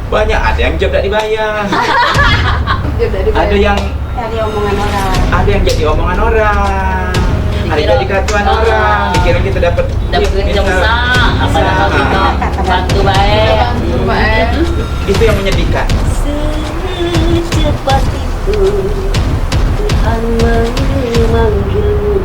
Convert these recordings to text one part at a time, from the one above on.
Banyak, ada yang job tak dibayar. Ada yang Jadi omongan orang. ada yang jadi omongan orang. Ada yang jadi katuan orang. Dikira kita dapat kerja besar, apa nama kita bantu baik. Itu yang menyedihkan. Secepat itu Tuhan memanggilmu.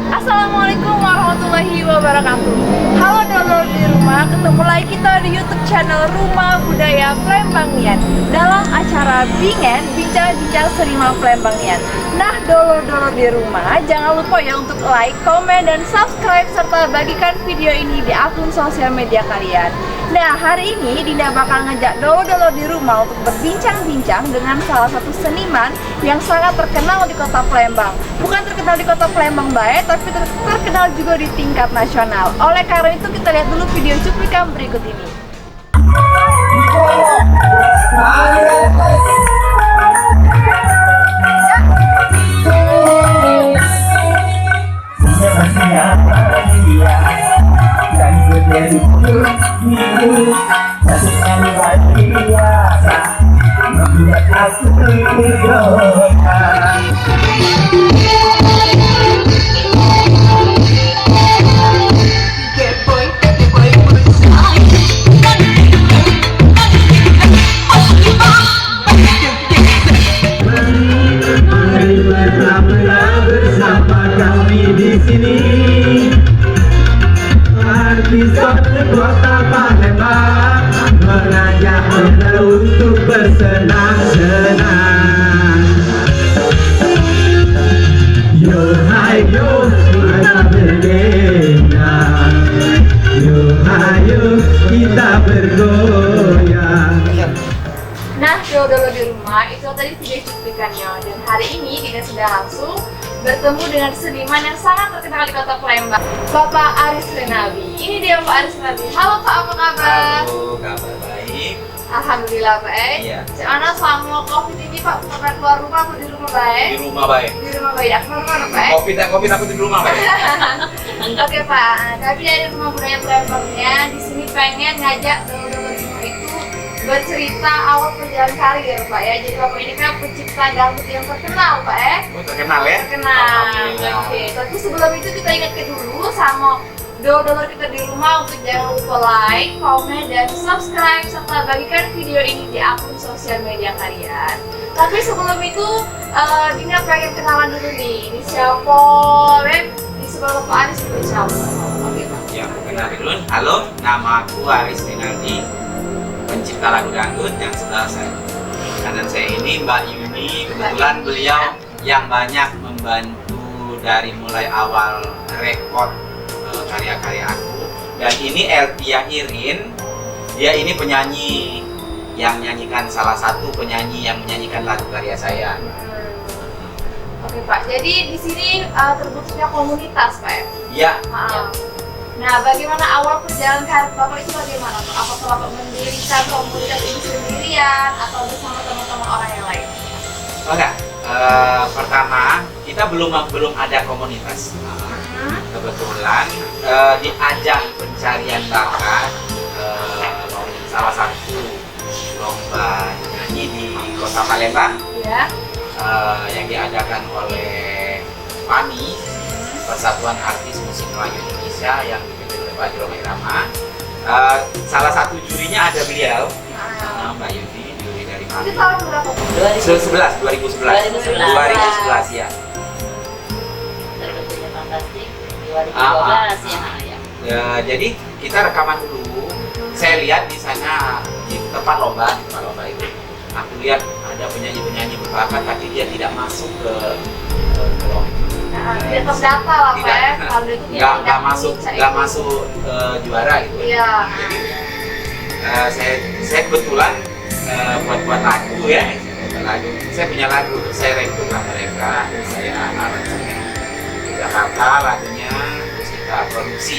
Assalamualaikum warahmatullahi wabarakatuh. Halo dulur di rumah, ketemu lagi kita di YouTube channel Rumah Budaya Plembangian dalam acara Bingen Bincang-Bincang Serima Plembangian. Nah, dulur-dulur di rumah, jangan lupa ya untuk like, komen, dan subscribe serta bagikan video ini di akun sosial media kalian. Nah, hari ini Dinda bakal ngajak dulur-dulur di rumah untuk berbincang-bincang dengan salah satu seniman yang sangat terkenal di kota Palembang. Bukan terkenal di kota Palembang baik, tapi terkenal juga di tingkat nasional. Oleh karena itu kita lihat dulu video cuplikan berikut ini. Bersama kami di sini, artis kota Palembang mengajak Anda untuk bersenang-senang. Yo hai yo, kita berdenang. Yo hayo, kita bergoyang. Nah, dulur di rumah, itu tadi video cuplikannya. Dan hari ini kita sudah langsung bertemu dengan seniman yang sangat terkenal di kota Palembang, Bapak Aris Renabi. Ini dia Pak Aris Renabi. Halo Pak, apa kabar? Halo, kabar baik. Alhamdulillah baik. Iya. Gimana selama COVID ini Pak? Pernah keluar rumah atau di rumah baik? Di rumah baik. Di rumah baik. Aku mana Pak? Kopi aku di rumah baik. Oke Pak, kami dari Rumah Budaya Palembangnya di sini pengen ngajak dulur-dulur semua itu bercerita awal perjalanan karir Pak ya. Jadi Bapak ini kan pencipta dangdut yang terkenal Pak ya. Oh, terkenal ya? Terkenal. Alhamdulillah. Oke, tapi sebelum itu kita ingatkan dulu sama dulur-dulur kita di rumah untuk jangan lupa like, komen, dan subscribe serta bagikan video ini di akun sosial media kalian. Tapi sebelum itu, Dina pengen kenalan dulu nih. Ini siapa? Di sebelah Bapak Aris itu siapa? Oke Pak. Ya, kenalin dulu. Halo, nama aku Aris Rinaldi, pencipta lagu dangdut yang sebelah saya. Kanan saya ini Mbak Yuni, kebetulan beliau yang banyak membantu dari mulai awal rekod karya-karya aku. Dan ini Elvia Irin, dia ini penyanyi yang menyanyikan, salah satu penyanyi yang menyanyikan lagu karya saya. Oke Pak, jadi di sini terbentuknya komunitas Pak ya? Iya. Nah, bagaimana awal perjalanan karir Bapak itu bagaimana Pak? Apakah Bapak mendirikan komunitas ini sendirian atau bersama teman-teman orang yang lain? Enggak. Pertama, kita belum ada komunitas. Kebetulan di ajang pencarian bakat, salah satu lomba nyanyi di kota Palembang Ya. yang diadakan oleh PAMI, Persatuan Artis Musik Melayu Indonesia, yang dipimpin oleh Pak Jero Irama. Salah satu jurinya ada beliau, Mbak Yudi, juri dari Itu PAMI. tahun berapa Pak? 2011 ya. Terbentuknya fantastik 2012 ya. Ya, jadi kita rekaman dulu. Saya lihat di sana di tempat lomba itu aku lihat ada penyanyi-penyanyi berbakat tapi dia tidak masuk ke lomba. Tidak terdata lah Pak ya. Tidak. Kalau itu Nggak masuk juara gitu. Iya. Jadi saya kebetulan buat lagu ya, lagu. Saya punya lagu, saya rekrut mereka, saya aransemen di Jakarta lagunya, terus kita produksi.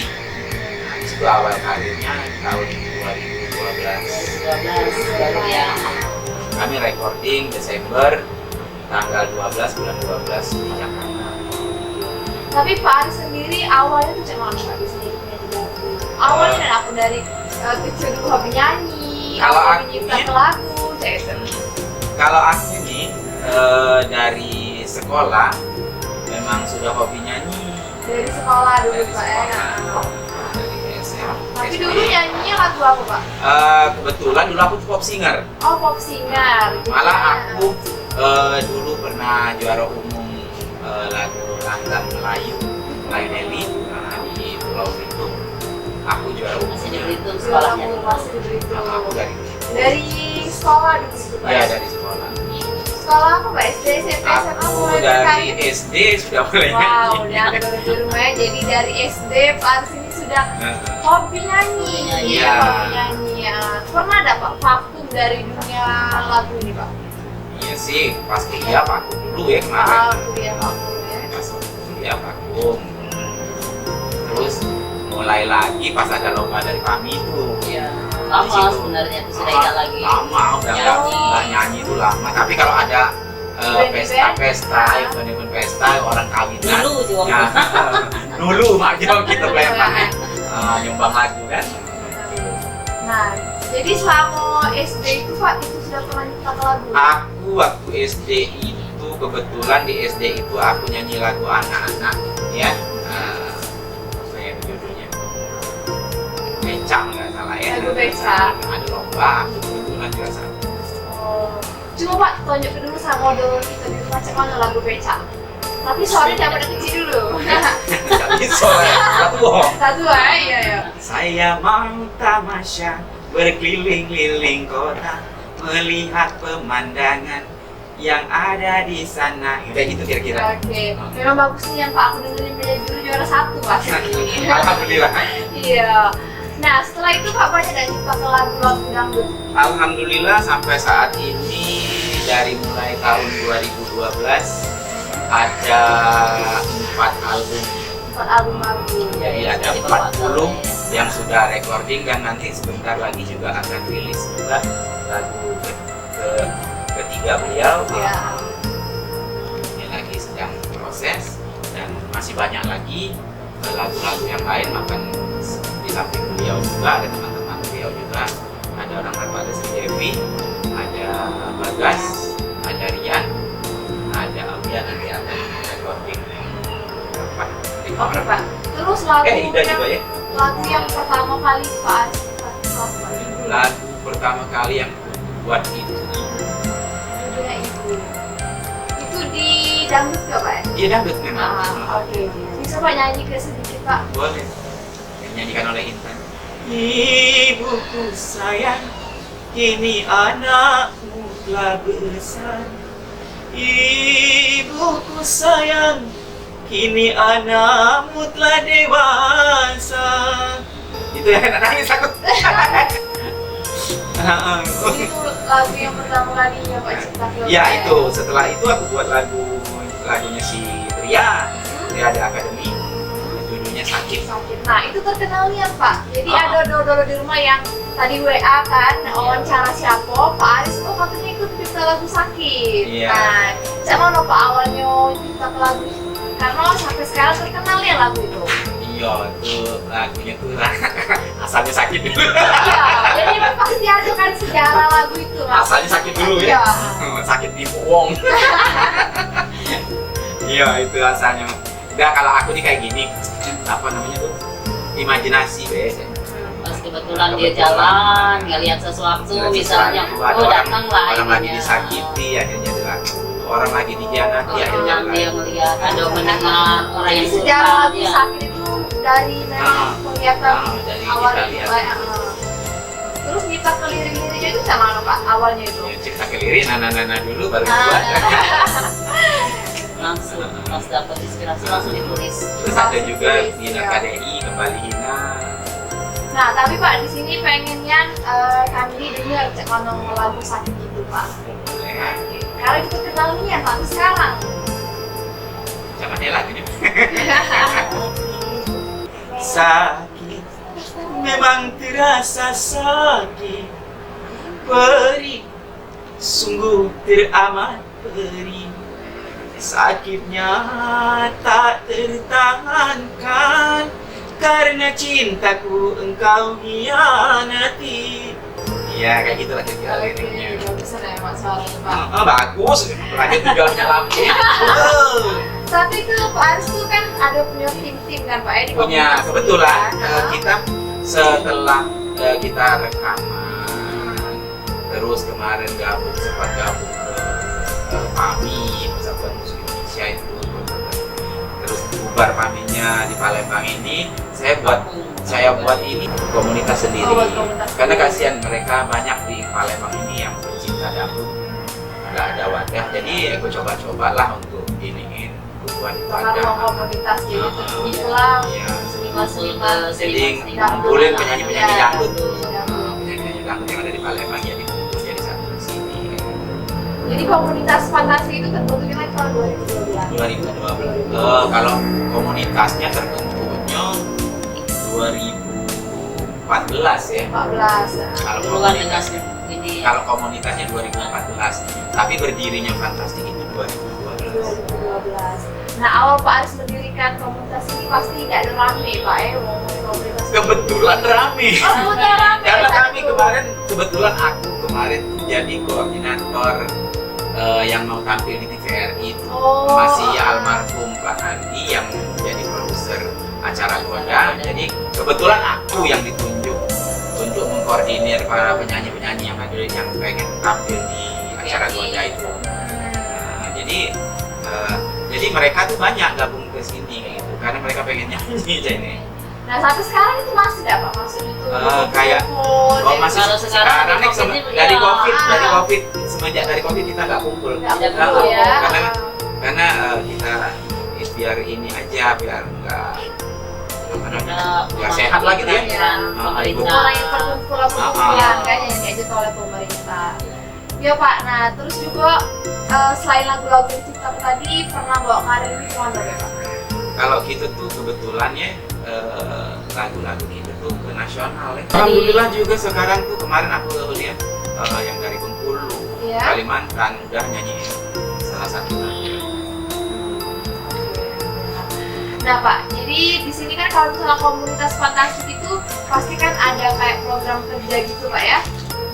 Nah, itu awal karirnya tahun 2012. 12 baru ya. Kami recording Desember tanggal 12 bulan 12 di Jakarta. Tapi Pak Aris sendiri awalnya tuh cuma Pak Aris sendiri nyanyi lagu. Awalnya dan aku dari kecil dulu hobi nyanyi, Kalau hobi aku nyipta ini- lagu, kayak gitu. Kalau aku ini dari sekolah memang sudah hobi nyanyi. Dari sekolah dulu Dari Pak ya. sekolah, dari SMA. Tapi dulu nyanyinya lagu apa Pak? Kebetulan dulu aku tuh pop singer. Oh pop singer. Malah aku dulu pernah juara umum lagu Lantang Melayu Nelly di Pulau Belitung. Aku juara umum. Masih di Belitung Sekolah sekolahnya. masih di Belitung. Aku dari Dari sekolah dulu gitu Pak. ya dari sekolah. Sekolah apa Pak? SD, SMP, SMA Aku mulai dari berkarir? SD sudah mulai Wow, nyanyi. udah dari di rumah ya. Jadi dari SD Pak Aris ini sudah Nah, hobi nyanyi. Iya. Hobi nyanyi ya. Pernah ada Pak vakum dari dunia lagu ini Pak? iya sih, pas kuliah aku dulu ya kemarin. Vakum ya, vakum ya. Pas kuliah vakum. Terus mulai lagi pas ada lomba dari kami tuh. Iya. Di Lama situ. sebenarnya itu sudah tidak lagi. Lama udah nyanyi. nggak nyanyi itu lama. Tapi kalau ada Event-event. pesta-pesta, event-event pesta, orang kawinan. Dulu juga. Ya, dulu makanya kita bayangkan nyumbang lagu kan. Nah, jadi selama SD itu Pak itu sudah pernah nyiptakan lagu? Aku waktu SD itu kebetulan di SD itu aku nyanyi lagu anak-anak ya. Apa ya judulnya? Becak nggak salah ya. Lagu Becak. Ada lomba, aku kebetulan juga sama. Oh. Coba Pak tunjukin dulu sama model kita di rumah cek mana lagu becak. Tapi suaranya jangan pada kecil dulu. Nggak bisa ya, satu bohong. Satu ya, iya ya. Saya mau tamasya berkeliling-liling kota melihat pemandangan yang ada di sana. Kayak gitu kira-kira. Oke, memang bagus nih yang Pak aku dengerin menjadi juru juara 1 pasti. Alhamdulillah. Iya. Nah setelah itu Pak banyak dan nyiptakan lagu-lagu dangdut. Alhamdulillah sampai saat ini dari mulai tahun 2012 ada 4 album. 4 album lagu. Jadi ada 40 yang sudah recording dan nanti sebentar lagi juga akan rilis juga lagu ketiga beliau. Ya. Ini lagi sedang proses dan masih banyak lagi lagu-lagu yang lain akan di samping beliau juga ada teman-teman beliau juga, ada orang Bapak Desi Devi, ada Bagas, ada Rian, ada Aulia nanti akan recording dapat Oke Pak. Terus lagu Ida juga ya. lagu yang pertama kali Pak apa? Lagu pertama kali yang buat itu Judulnya Ibu. Itu di dangdut nggak Pak? iya dangdut memang. Oke. Bisa Pak nyanyi ke sedikit Pak? Boleh. Yang dinyanyikan oleh Intan. Ibuku sayang, kini anakmu telah besar. Ibuku sayang, kini anakmu telah dewasa. Itu ya, nangis aku. Itu lagu yang pertama kalinya Pak ciptakan. Ya itu, setelah itu aku buat lagunya si Tria di Akademi. Judulnya Sakit. Sakit. Nah itu terkenalnya Pak. Jadi ada dolo-dolo di rumah yang tadi WA kan wawancara siapa Pak Aris kok katanya ikut cipta lagu Sakit. Iya. Nah, saya mau Pak awalnya cipta lagu itu karena sampai sekarang terkenal ya lagu itu. Iya, itu lagunya tuh asalnya sakit dulu. Iya, jadi pasti ada kan sejarah lagu itu. Asalnya sakit dulu ya. Sakit di bawong. Iya, itu asalnya. Udah kalau aku nih kayak gini, apa namanya tuh? Imajinasi biasanya. Pas kebetulan dia jalan, ngelihat sesuatu, misalnya, Ada oh orang, datanglah orang lagi ininya. disakiti akhirnya dia lagu. Orang lagi dikhianati akhirnya Orang dia lagu. melihat, ada mendengar orang Jadi yang sejarah suka, lagu ya. Sakit itu dari memang kelihatan dari awal kita itu lihat. Pak. Terus mencipta ke lirik-liriknya itu sama apa Pak awalnya itu? Ya, cipta ke lirik, nana dulu baru dibuat. Langsung pas dapat inspirasi langsung ditulis. Terus ada juga Hina KDI, Kembali Hina. Nah, tapi Pak di sini pengennya kami dengar ngomong lagu sakit itu Pak. Boleh. Karena kita kenalnya sampai sekarang. Zamannya lagi nih. Sakit, memang terasa sakit, perih, sungguh teramat perih. Sakitnya tak tertahankan, karena cintaku engkau hianati. Iya, kayak gitu lah kira-kira liriknya. Bagusan ya Pak suaranya Pak. Bagus, lagi tujuannya lampu. Tapi itu Pak Aris tuh kan ada punya tim kan Pak ya di Punya, komunitas kebetulan ini, kan? kita setelah kita rekaman, terus kemarin sempat gabung ke PAMI, Persatuan Musik Indonesia itu, terus bubar PAMI-nya di Palembang ini, saya buat ini komunitas sendiri. Oh, buat komunitas Karena sendiri. kasihan mereka banyak di Palembang ini yang pencinta dangdut, nggak ada wadah, jadi aku coba-cobalah untuk iniin buat Karena wadah. komunitas jadi terjadilah Iya. Seniman-seniman, Jadi seniman-seniman ngumpulin dangdut. penyanyi-penyanyi Iya. dangdut, Iya. penyanyi dangdut yang ada di Palembang ya dikumpul jadi satu di sini. Jadi komunitas fantasi itu terbentuknya kan tahun 2012. 2012. Kalau komunitasnya terbentuknya 2014 ya. 14 ya. Kalau Dulu kan dengan komunitasnya, ini kalau komunitasnya 2014, tapi berdirinya Fantastik itu 2012. 2012. Nah awal Pak Aris mendirikan komunitas ini pasti nggak ada rame Pak ya ngomongin komunitas ini. Kebetulan rame. Oh betul rame. Karena Tadi kami tuh. kemarin, kebetulan aku kemarin jadi koordinator yang mau tampil di TVRI itu. Oh. Masih almarhum Pak Andi yang jadi produser acara Goda. Jadi kebetulan aku yang ditunjuk untuk mengkoordinir para penyanyi-penyanyi yang ada yang pengen tampil di acara Goda itu. Nah, jadi mereka tuh banyak gabung ke sini kayak gitu karena mereka pengen nyanyi jadi. Nah sampai sekarang itu masih nggak Pak masuk itu? Kayak masih Kalau sekarang nih dari COVID itu, dari ya. COVID semenjak dari COVID kita nggak kumpul. Nggak Tidak Nah, kumpul ya. karena kita biar ini aja biar nggak apa namanya biar sehat lah gitu ya. Pemerintah. Orang yang perkumpulan kan yang diajak oleh pemerintah. Ya Pak, nah terus juga selain lagu-lagu yang diciptakan tadi pernah bawa karir ini kemana ya Pak? Kalau gitu tuh kebetulannya lagu-lagu itu tuh ke nasional ya. Alhamdulillah juga sekarang tuh kemarin aku lihat yang dari Bengkulu, Iya. Kalimantan udah nyanyi salah satu lagu. Nah Pak, jadi di sini kan kalau misalnya komunitas fantasi itu pasti kan ada kayak program kerja gitu Pak ya.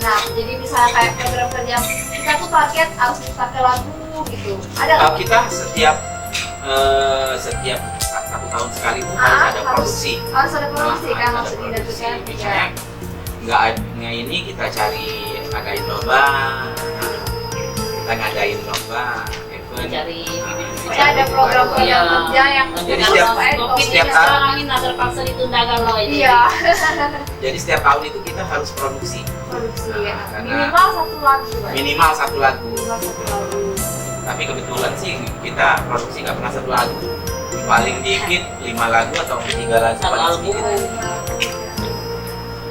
Nah, jadi misalnya kayak program kerja kita tuh target harus pakai lagu gitu. Ada nggak? Kita setiap 1 tahun sekali tuh harus ada produksi. Harus ada produksi kan Harus ada maksudnya itu produksi. kan. Misalnya nggak ini kita cari ngadain lomba, kita ngadain lomba, event. Mencari Pokoknya ada program-program Iya. kerja yang Jadi Karena setiap- COVID ini setiap sekarang ini terpaksa ditunda kalau ini. Iya, Jadi setiap tahun itu kita harus produksi produksi ya. Karena- Minimal satu lagu Pak. minimal 1 lagu. Minimal satu lagu. Tapi kebetulan sih kita produksi nggak pernah 1 lagu, paling dikit 5 lagu atau 3 lagu Satu paling album. sedikit.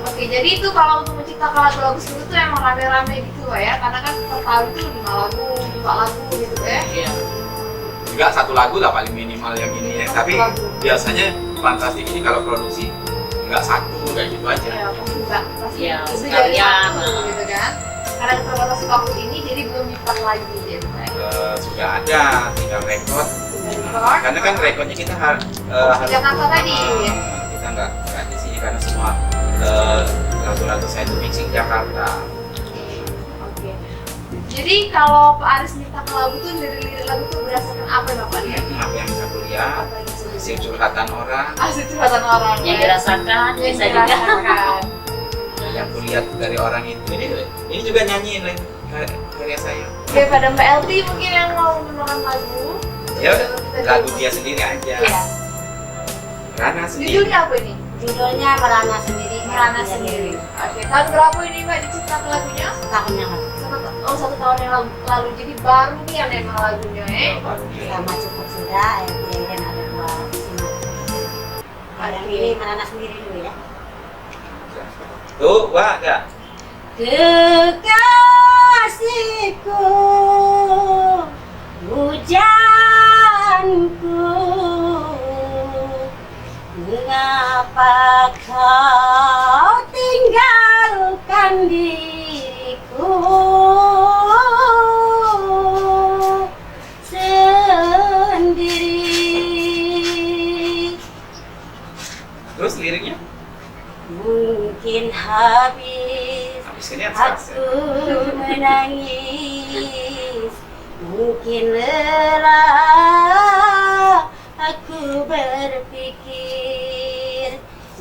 Oke, jadi itu kalau untuk menciptakan lagu-lagu seperti itu emang rame-rame gitu Pak ya, karena kan per tahun itu 5 lagu, 4 lagu gitu Pak ya. Iya. Enggak 1 lagu lah paling minimal yang ini ya. Minimal Tapi 1 lagu. biasanya Fantastik ini kalau produksi nggak 1 kayak gitu aja. Ya, pasti enggak, pasti Iya, lebih dari sekalian, satu nah. gitu kan. Karena terbatas waktu ini jadi belum diputar lagi gitu Pak. Sudah ada, tinggal record. Karena kan recordnya kita harus Jakarta tadi. kita nggak di sini karena semua lagu-lagu saya itu mixing Jakarta. Oke. Jadi kalau Pak Aris minta ke lagu tuh lirik-lirik lagu tuh berdasarkan apa ya Bapak lihat? Apa yang bisa kuliah, Apa yang bisa hasil curhatan orang, Asli curhatan orang Yang ya. dirasakan Yang bisa juga. dirasakan. yang kulihat dari orang itu. Ini juga nyanyiin lagu karya saya. Oke, pada Mbak Elti mungkin yang mau mengenalkan lagu. Ya Kita lagu dulu. dia sendiri aja. Iya. Rana sendiri. Judulnya apa ini? Judulnya Merana Sendiri. merana sendiri. Oke, tahun berapa ini Mbak diciptakan lagunya? Tahun yang lalu. 1 tahun yang lalu. Jadi baru nih yang memang lagunya Sama cukup sudah, dan ada 2 Yang ini merana sendiri dulu ya. Tuh, wah, enggak. Kekasihku, hujanku, mengapa kau tinggalkan diriku sendiri? Terus liriknya? Mungkin habis Habisnya selesai. aku menangis, mungkin lelah aku berpikir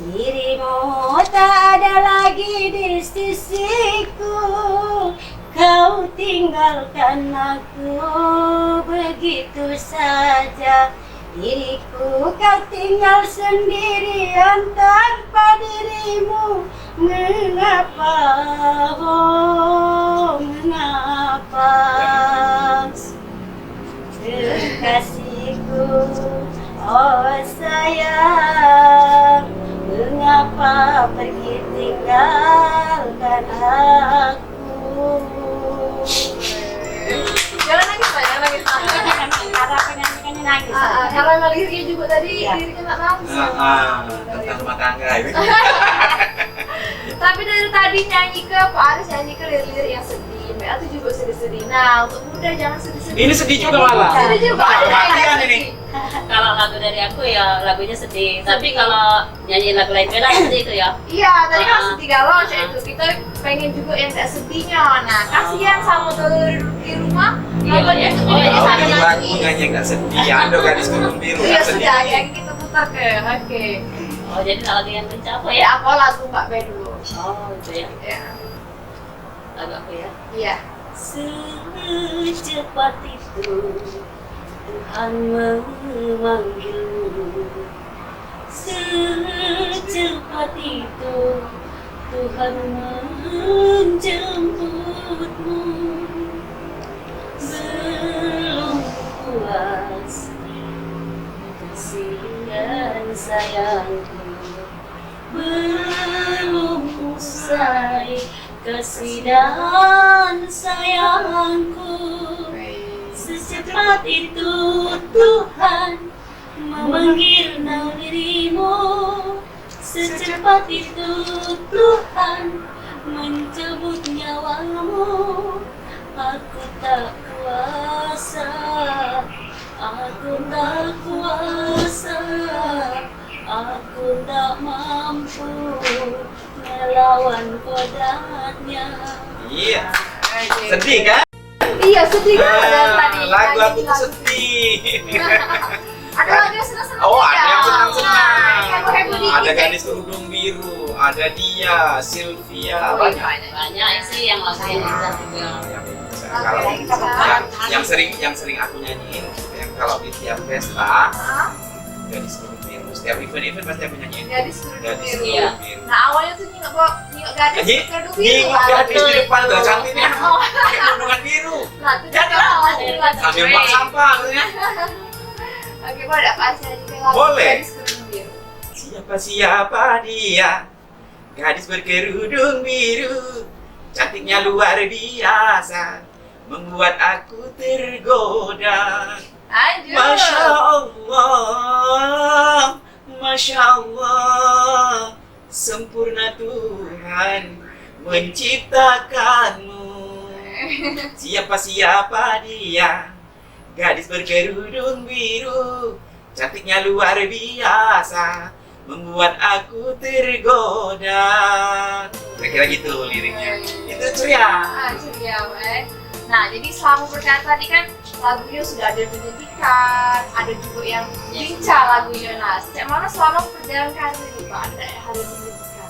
dirimu tak ada lagi di sisiku. Kau tinggalkan aku begitu saja. Diriku kau tinggal sendirian tanpa dirimu. Mengapa, oh mengapa? Kekasihku, oh sayang, mengapa pergi tinggalkan aku? Jangan nangis Mbak, jangan nangis. Karena penyanyikannya nangis. Karena liriknya juga tadi Iya. liriknya nggak nangis. Tentang rumah tangga ini. Tapi dari tadi nyanyi ke Pak Aris nyanyi ke lirik yang sedih, Mbak tuh juga sedih-sedih. Nah untuk Bunda jangan sedih-sedih. Ini sedih juga malah. Sedih juga ada Perhatian yang ini. sedih. Kalau lagu dari aku ya lagunya sedih. Tapi kalau nyanyiin lagu lain beda sedih itu ya. Iya, tadi kan sedih galau saya itu. Kita pengen juga yang tak sedihnya. Nah, kasihan sama telur di rumah. Iya, Nonton iya. YouTube Oh, ini iya, sambil Lagu nyanyi. lagunya nggak sedih. Ada gadis gunung biru Iya nggak sedih. sudah, yang kita putar ke. Oke. Oh jadi lagu yang kencang apa Ya ya? aku lagu Mbak B dulu. Oh itu ya. Ya. Lagu aku ya. Iya. Secepat itu Tuhan memanggilmu. Secepat itu Tuhan menjemputmu. Belum puas kasih dan sayangku, belum usai kasih dan sayangku. Secepat itu Tuhan memanggil dirimu. Secepat itu Tuhan mencabut nyawamu. Aku tak kuasa, aku tak kuasa, aku tak mampu melawan kodratnya. Iya. Sedih kan? Iya sedih kan dari tadi. Lagu nyanyi aku tuh lagu. sedih. Ada lagu yang senang-senang Oh, juga. ada yang senang-senang. Nah, heboh-heboh dikit Ada ya. gadis kerudung biru, ada dia, Sylvia, Oh, banyak. Banyak sih yang lagu yang kencang juga. Yang bisa. Lagu Kalau yang kencang. yang sering aku nyanyiin, yang kalau di tiap pesta, Hah? gadis kerudung biru. Setiap event aku nyanyiin. Gadis kerudung Gadis biru. Iya. kerudung biru. Nah awalnya tuh nyingok gadis Nyi- kerudung biru. Nyingok gadis di depan tuh cantiknya, Oh. pakai kerudungan biru. Nah itu Jadi juga lah, lagu Sambil buang sampah katanya. Oke, boleh apa aja juga lagu Boleh. gadis kerudung biru. Siapa dia? Gadis berkerudung biru, cantiknya luar biasa, membuat aku tergoda. Lanjut. Masya Allah, Masya Allah, sempurna Tuhan menciptakanmu. Siapa dia? Gadis berkerudung biru, cantiknya luar biasa, membuat aku tergoda. Kira-kira gitu liriknya. Itu ceria. Ah, ceria, Mbak. Nah, jadi selama berkata tadi kan lagunya sudah ada pendidikan, ada juga yang lincah lagunya. Nah, sejak mana selama perjalanan karir ini Pak ada hal yang menyedihkan?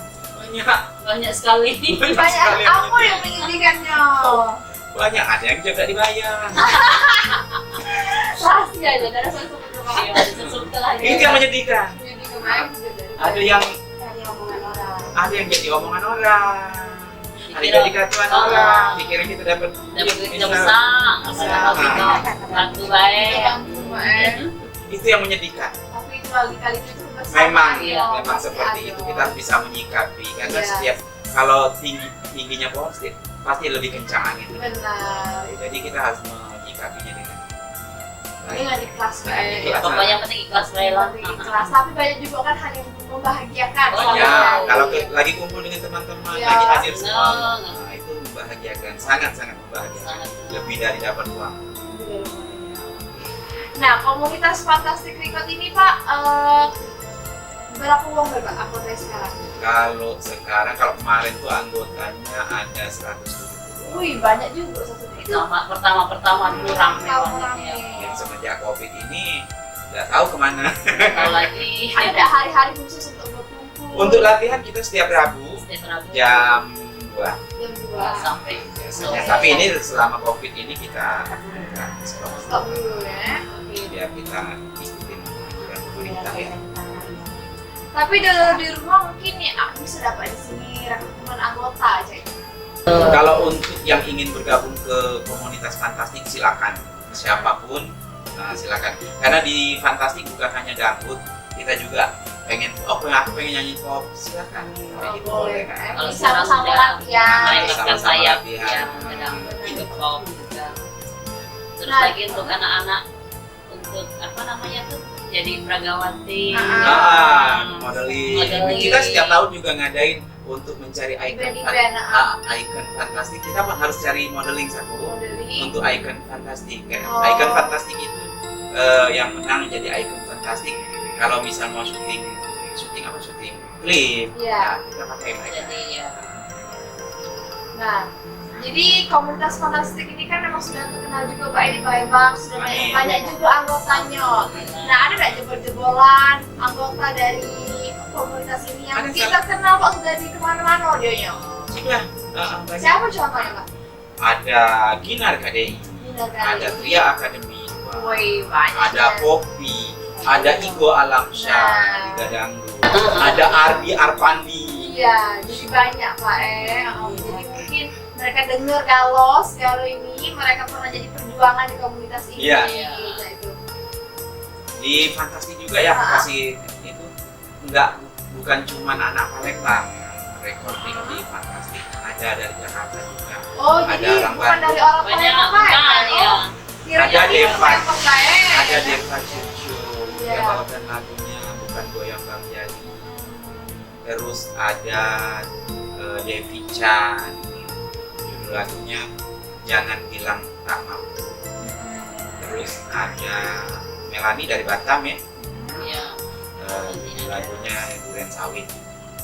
Banyak sekali. Banyak sekali apa yang menyedihkannya? Banyak, ada yang juga dibayar. Rahasia aja, dari satu Iya, sesuatu lah. Itu yang menyedihkan. Menyedihkan, Mbak. Ada yang omongan orang. Ada yang jadi omongan orang, ada yang jadi katuan Oh. orang, pikirin kita dapat Dapat duit besar, apa gitu. Bantu baik. Bantu, Pak Em. itu yang menyedihkan. Tapi itu kali itu bersama. Memang, ya, memang pasti seperti ada. itu kita harus bisa menyikapi karena Iya. setiap kalau tingginya pohon pasti lebih kencang angin. Benar. Jadi kita harus menyikapinya dengan Dengan ikhlas, Pak Em. Ikhlas. Pokoknya penting ikhlas Lela. Ikhlas, tapi banyak juga kan hal yang membahagiakan. Oh, soalnya. Ya, Iya. kalau lagi kumpul dengan teman-teman, Iya. lagi hadir semua, Nah. nah, itu membahagiakan, sangat-sangat membahagiakan. Sangat. Lebih dari dapat uang. Nah, komunitas Fantastic Record ini Pak, berapa uang berapa anggotanya sekarang? Kalau kemarin tuh anggotanya ada 170 orang. Wih, banyak juga satu itu. Pertama dulu rame Rame. banget ya. Yang semenjak COVID ini nggak tahu kemana. Kalau lagi Ada hari-hari khusus untuk berkumpul. Untuk latihan kita setiap Rabu setiap Rabu jam 2 jam 2. sampai biasanya. Oh. Tapi ini selama COVID ini kita Stop dulu ya. biar kita ikutin anjuran pemerintah ya. Tapi kalau di rumah mungkin ya bisa dapat di sini rekrutmen anggota aja. Kalau untuk yang ingin bergabung ke komunitas Fantastik silakan, siapapun silakan. Karena di Fantastik bukan hanya dangdut, kita juga aku pengen nyanyi pop, silakan. Kayak gitu boleh kan. Kalau Sama-sama sudah latihan. naikkan Sama-sama sayap latihan. ya kadang ikut pop juga. Terus Nah, lagi untuk anak-anak untuk apa namanya tuh jadi pragawati. Modeling. Modeling. Kita setiap tahun juga ngadain untuk mencari Event-event, icon Fantastik. Kita harus cari modeling satu Modeling. untuk icon Fantastik. Oh. Icon Fantastik itu yang menang jadi icon Fantastik. Kalau misal mau syuting klip, Iya. ya kita pakai mereka. Jadi ya Nah, jadi komunitas Fantastik ini kan memang sudah terkenal juga Pak di Palembang, sudah Amin. banyak juga anggotanya. Nah, ada nggak jebol-jebolan anggota dari komunitas ini yang Ada, mungkin Kak. terkenal Pak sudah di kemana-mana audionya? Sudah banyak. Siapa contohnya Pak? Ada Ginar KDI, Bunda ada Kali. Tria Academy, Woi, banyak. ada Poppy, ada Igo Alamsyah, Liga Dangdut, ada Ardi Arpandi. Iya, jadi banyak Pak jadi mungkin mereka dengar kalau ini mereka pernah jadi perjuangan di komunitas ini. Iya. Gitu, itu. Di Fantastik juga ya, kasih itu bukan cuma anak Palembang recording di Fantastik, ada dari Jakarta juga. Oh, Ada jadi orang bukan Bandung. dari orang banyak Palembang Pak bukan ya. Kiranya Ada ini Devan. Palembang, Pak Ada Deva Cucu, Iya. yang bawakan lagunya bukan goyang Bang Jadi. Terus ada Devi Chan, judul lagunya Jangan Bilang Tak Mau. Terus ada Melani dari Batam ya, Iya. judul lagunya Durian Sawit.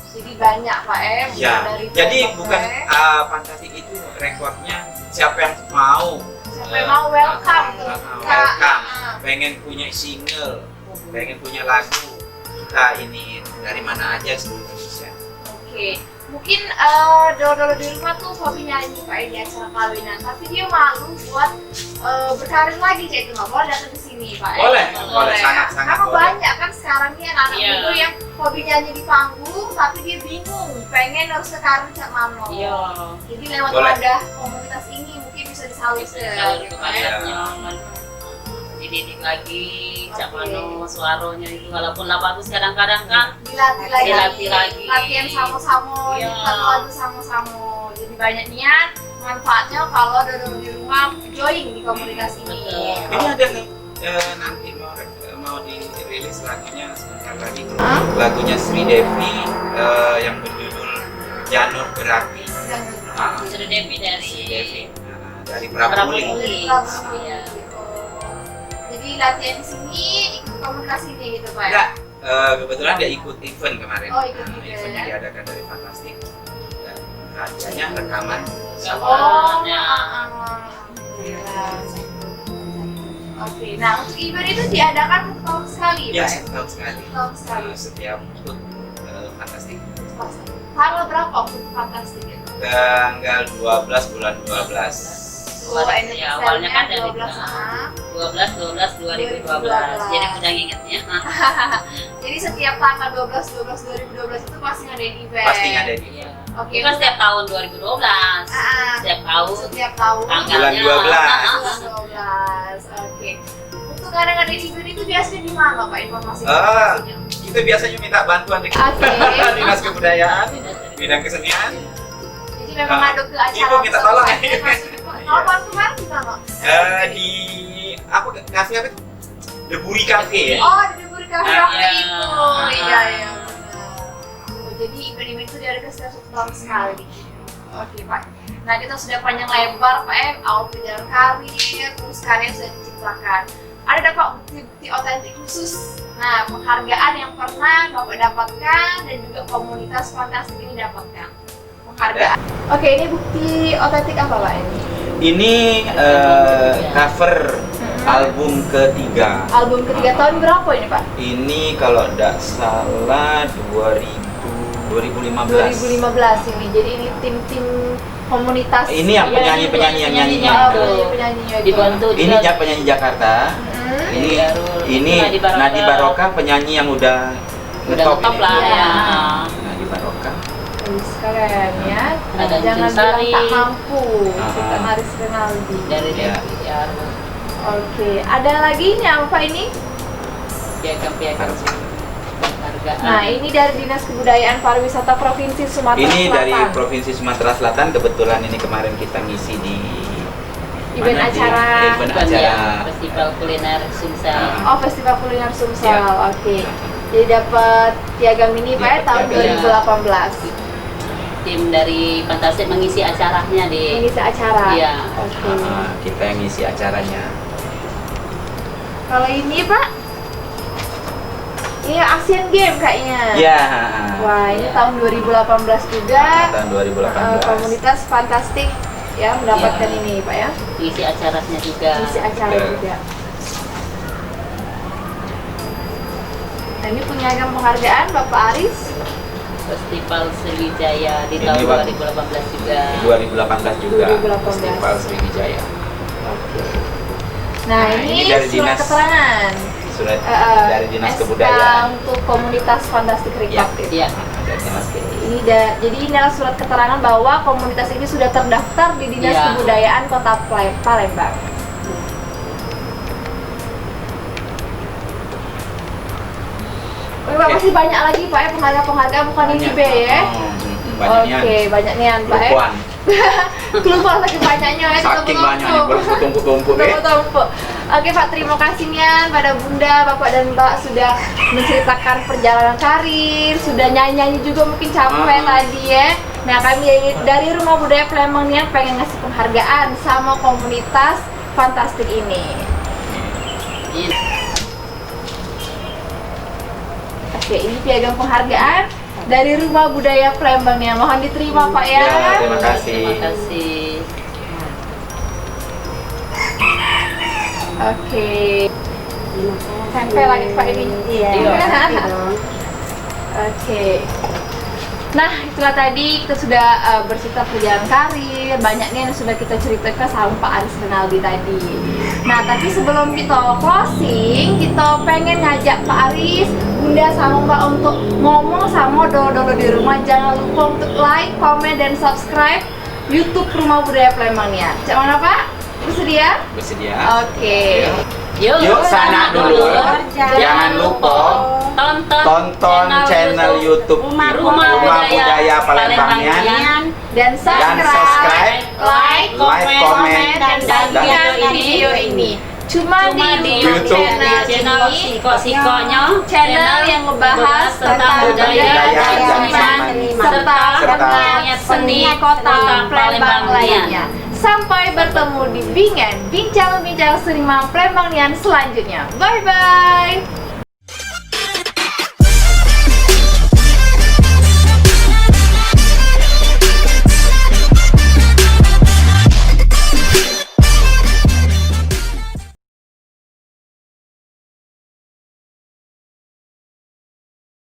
Jadi banyak Pak Ya, dari jadi Palembang, bukan Pak. Fantastik itu rekornya siapa yang mau, Siapa yang mau welcome tuh. welcome, Ah. pengen punya single, pengen punya lagu, kita ini dari mana aja seluruh Indonesia. Oke, mungkin dolo-dolo di rumah tuh hobi nyanyi Pak di acara kawinan, tapi dia malu buat berkarir lagi kayak itu nggak boleh datang ke sini Pak. Boleh, boleh, sangat Karena boleh. banyak kan sekarang nih anak-anak Iya. muda yang hobi nyanyi di panggung, tapi dia bingung pengen harus ke karir cak mano. Iya. Jadi lewat Boleh. wadah komunitas ini mungkin bisa disalurkan. Bisa kalau gitu, ke Pak. kadernya dididik lagi cak Oke. mano suaranya itu walaupun lah bagus kadang-kadang kan Dilatih lagi. latihan sama-sama, Iya. nyanyikan lagu sama-sama. Jadi banyak niat, manfaatnya kalau dulu di rumah join di komunitas ini. Betul. Ini ada nanti mau dirilis lagunya sebentar lagi. Hah? Lagunya Sri Devi yang berjudul Janur Berapi. Sudah Devi dari Sri Devi dari Prabuli. Prabuli. Prabuli. Iya. Jadi latihan di sini ikut komunitas ini gitu Pak. Enggak, kebetulan dia ikut event kemarin. Oh, ikut event. Eventnya diadakan dari Fantastik dan hadiahnya rekaman. Oh, Ya. alhamdulillah. Oke, nah untuk event itu diadakan 1 tahun sekali Ya, Pak. 1 tahun sekali. 1 tahun sekali. Setiap ikut Fantastik. Tanggal berapa untuk fantastik itu? Tanggal 12 bulan 12. Oh, Ya, awalnya kan dari 12 ah. 12/12/2012. Jadi udah ngingetnya. Jadi setiap tanggal 12/12/2012 itu pasti ngadain event. Pasti ngadain. Iya. Oke. Itu kan setiap tahun 2012. Setiap tahun. Setiap tahun. Bulan 12. Bulan 12. Oke. Untuk ngadain event itu biasanya di mana Pak informasinya? Kita biasanya minta bantuan di Oke. Dinas Kebudayaan, Bidang Kesenian. Jadi memang ngadu ke acara. Ibu minta tolong ya. Kapan kemarin di mana? Di apa kafe apa itu? The Buri Cafe ya. Oh, di Deburi Cafe waktu Iya. itu. Iya, iya. benar. Oh, jadi event-event itu diadakan setiap 1 tahun sekali. Oke, Pak. Nah, kita sudah panjang lebar, Pak, awal perjalanan karir, terus karya sudah diciptakan. Ada dapat bukti otentik khusus. Nah, penghargaan yang pernah Bapak dapatkan dan juga komunitas fantastik ini dapatkan. Penghargaan. Oke, ini bukti otentik apa, Pak ini? Ini cover album ketiga. Album ketiga tahun berapa ini, Pak? Ini kalau tidak salah 2015. 2015 ini. Jadi ini tim-tim komunitas. Ini yang penyanyi-penyanyi yang nyanyi. Penyanyinya itu. Dibantu Ini juga. penyanyi Jakarta. Ini Nadi Baroka penyanyi yang udah Udah top ini. lah Iya. ya. Nadi Baroka. Wis, keren ya. Ada Jangan Jun bilang Sari. tak mampu. Ah. Sultan Aris Renaldi. Dari Ya. ya, Oke, ada lagi ini apa ini? piagam-piagam penghargaan. Nah, ini dari Dinas Kebudayaan Pariwisata Provinsi Sumatera Ini Selatan. dari Provinsi Sumatera Selatan. Kebetulan ini kemarin kita ngisi di Event mana, di acara. event Bukan acara. ya, Festival Kuliner Sumsel. Oh, Festival Kuliner Sumsel. Ya. Oke. Jadi dapat piagam ini Pak ya, Dapat tahun piagam. 2018. Tim dari Fantastik mengisi acaranya di Mengisi acara. Iya. Oke. Kita yang ngisi acaranya. Kalau ini Pak, ini Asian Game kayaknya. Ya. Wah, ini tahun 2018 juga. Tahun 2018. Komunitas Fantastik ya mendapatkan Iya. ini Pak ya. isi acaranya juga. Isi acara Ya. juga. Nah, ini piagam penghargaan Bapak Aris. Festival Sriwijaya di Ini tahun Pak. 2018 juga. 2018 juga 2018. Festival Sriwijaya. Oke. Nah, Nah, ini ini dari surat dinas- keterangan. Surat dari Dinas SK Kebudayaan. untuk komunitas Fantastik Ya. Republik. Iya. Dari Dinas Kebudayaan. Jadi ini adalah surat keterangan bahwa komunitas ini sudah terdaftar di Dinas Iya. Kebudayaan Kota Palembang. Oke, Pak, masih banyak lagi Pak ya penghargaan bukan ini B ya. Banyak nian. Oke, banyak nian Pak ya. Lupuan. Keluar saking banyaknya ya. Saking banyaknya bertumpuk-tumpuk ya. Tumpuk-tumpuk. Oke Pak, terima kasih Nian pada Bunda, Bapak dan Mbak sudah menceritakan perjalanan karir, sudah nyanyi-nyanyi juga mungkin capek tadi ya. Nah kami dari Rumah Budaya Palembang Nian pengen ngasih penghargaan sama komunitas Fantastik ini. Iya. Oke, ini piagam penghargaan dari Rumah Budaya Palembang Nian. Mohon diterima Pak ya. Ya, terima kasih. Terima kasih. Oke. Sampai lagi Pak ini. Iya. Oke. Nah, itulah tadi kita sudah bercerita perjalanan karir, banyak nih yang sudah kita ceritakan sama Pak Aris Renaldi tadi. Nah, tapi sebelum kita closing, kita pengen ngajak Pak Aris, Bunda sama Mbak untuk ngomong sama dolo-dolo di rumah. Jangan lupa untuk like, komen, dan subscribe YouTube Rumah Budaya Palembang Nian. Cak mana Pak? Bersedia? Bersedia? Oke. Yuk sana dulu. Jangan lupa tonton channel YouTube Rumah Budaya Palembang Nian. Dan subscribe, like, komen, dan bagikan video ini. Cuma di YouTube channel ini, channel yang ngebahas tentang budaya dan seniman serta penggiat seni kota Palembang lainnya. Sampai bertemu di Bingen, bincang-bincang seniman Palembang Nian selanjutnya. Bye bye.